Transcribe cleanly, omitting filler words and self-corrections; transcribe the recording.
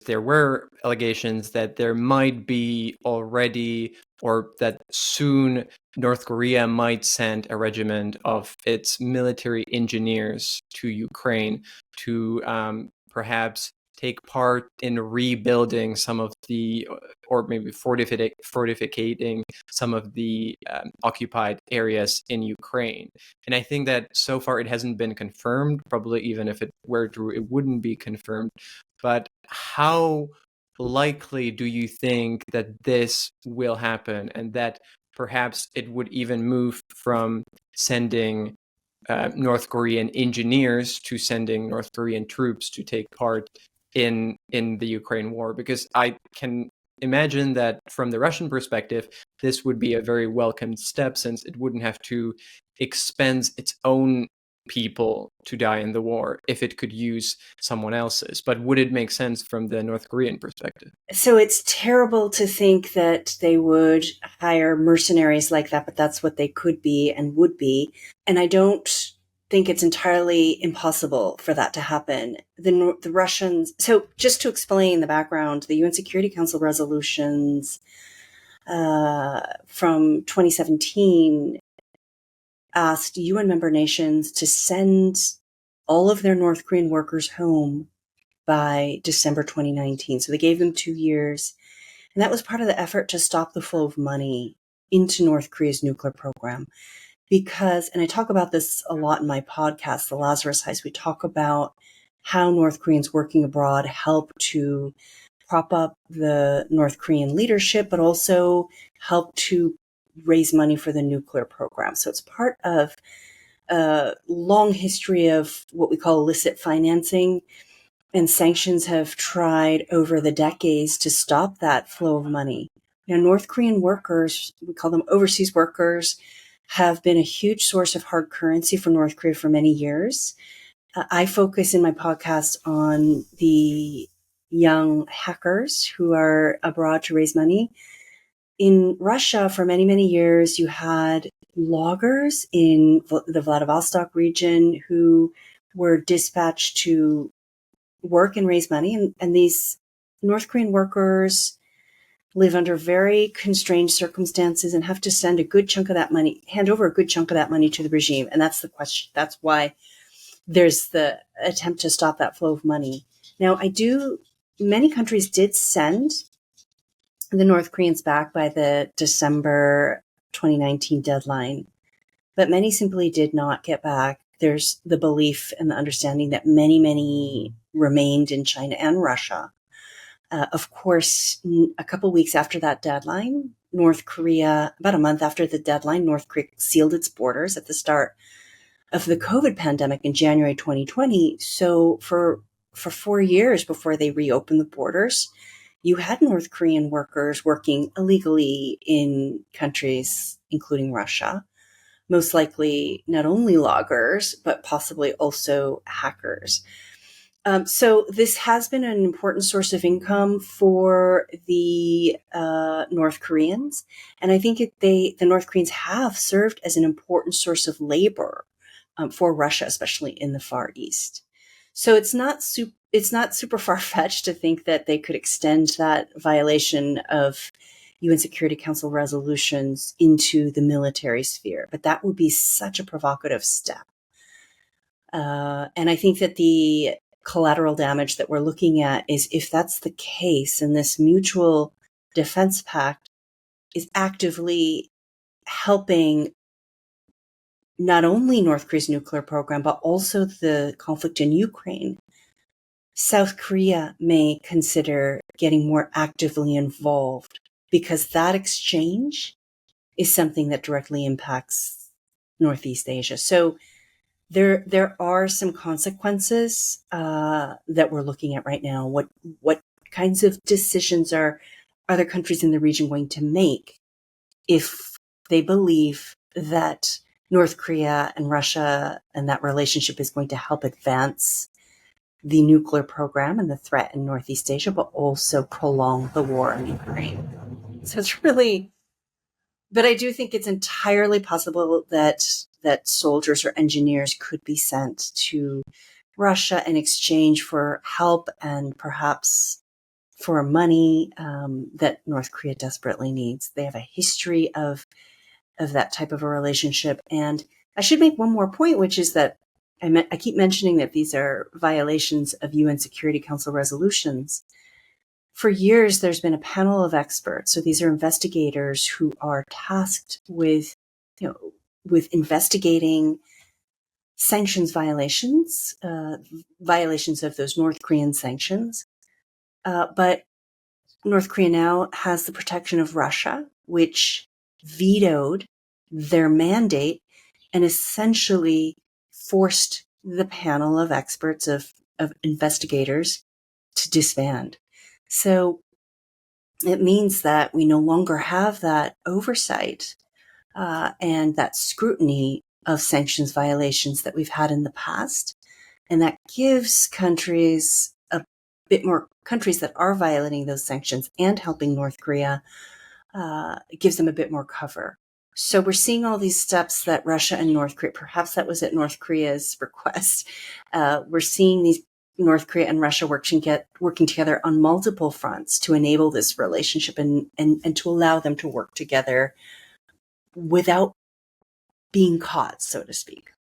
there were allegations that there might be already, or that soon, North Korea might send a regiment of its military engineers to Ukraine to perhaps take part in rebuilding some of the, or maybe fortificating some of the occupied areas in Ukraine. And I think that so far it hasn't been confirmed. Probably even if it were true, it wouldn't be confirmed. But how likely do you think that this will happen, and that perhaps it would even move from sending North Korean engineers to sending North Korean troops to take part in the Ukraine war? Because I can imagine that from the Russian perspective, this would be a very welcomed step, since it wouldn't have to expense its own people to die in the war if it could use someone else's. But would it make sense from the North Korean perspective? So it's terrible to think that they would hire mercenaries like that, but that's what they could be and would be. And I don't think it's entirely impossible for that to happen. The Russians, so just to explain the background, the UN Security Council resolutions from 2017 asked UN member nations to send all of their North Korean workers home by December 2019. So they gave them 2 years. And that was part of the effort to stop the flow of money into North Korea's nuclear program. Because, and I talk about this a lot in my podcast, The Lazarus Heist, we talk about how North Koreans working abroad help to prop up the North Korean leadership, but also help to raise money for the nuclear program. So it's part of a long history of what we call illicit financing, and sanctions have tried over the decades to stop that flow of money. Now, North Korean workers, we call them overseas workers, have been a huge source of hard currency for North Korea for many years. I focus in my podcast on the young hackers who are abroad to raise money. In Russia, for many, many years, you had loggers in the Vladivostok region who were dispatched to work and raise money. And these North Korean workers live under very constrained circumstances and have to send a good chunk of that money, hand over a good chunk of that money to the regime. And that's the question. That's why there's the attempt to stop that flow of money. Now, many countries did send the North Koreans back by the December 2019 deadline, but many simply did not get back. There's the belief and the understanding that many, many remained in China and Russia. Of course, a couple weeks after that deadline, North Korea, about a month after the deadline, North Korea sealed its borders at the start of the COVID pandemic in January 2020. So for 4 years before they reopened the borders, you had North Korean workers working illegally in countries, including Russia, most likely not only loggers, but possibly also hackers. So this has been an important source of income for the North Koreans. And I think the North Koreans have served as an important source of labor for Russia, especially in the Far East. So it's not super far-fetched to think that they could extend that violation of UN Security Council resolutions into the military sphere. But that would be such a provocative step. And I think that the collateral damage that we're looking at is, if that's the case, and this mutual defense pact is actively helping not only North Korea's nuclear program, but also the conflict in Ukraine, South Korea may consider getting more actively involved, because that exchange is something that directly impacts Northeast Asia. So there are some consequences that we're looking at right now. What kinds of decisions are other countries in the region going to make if they believe that North Korea and Russia and that relationship is going to help advance the nuclear program and the threat in Northeast Asia, but also prolong the war in Ukraine? So it's really, but I do think it's entirely possible that soldiers or engineers could be sent to Russia in exchange for help and perhaps for money that North Korea desperately needs. They have a history of that type of a relationship. And I should make one more point, which is that I keep mentioning that these are violations of UN Security Council resolutions. For years, there's been a panel of experts. So these are investigators who are tasked with, with investigating sanctions violations, violations of those North Korean sanctions. But North Korea now has the protection of Russia, which vetoed their mandate and essentially forced the panel of experts, of investigators, to disband. So it means that we no longer have that oversight and that scrutiny of sanctions violations that we've had in the past. And that gives countries a bit more, countries that are violating those sanctions and helping North Korea, gives them a bit more cover. So we're seeing all these steps that Russia and North Korea, perhaps that was at North Korea's request. We're seeing these North Korea and Russia working together on multiple fronts to enable this relationship and to allow them to work together without being caught, so to speak.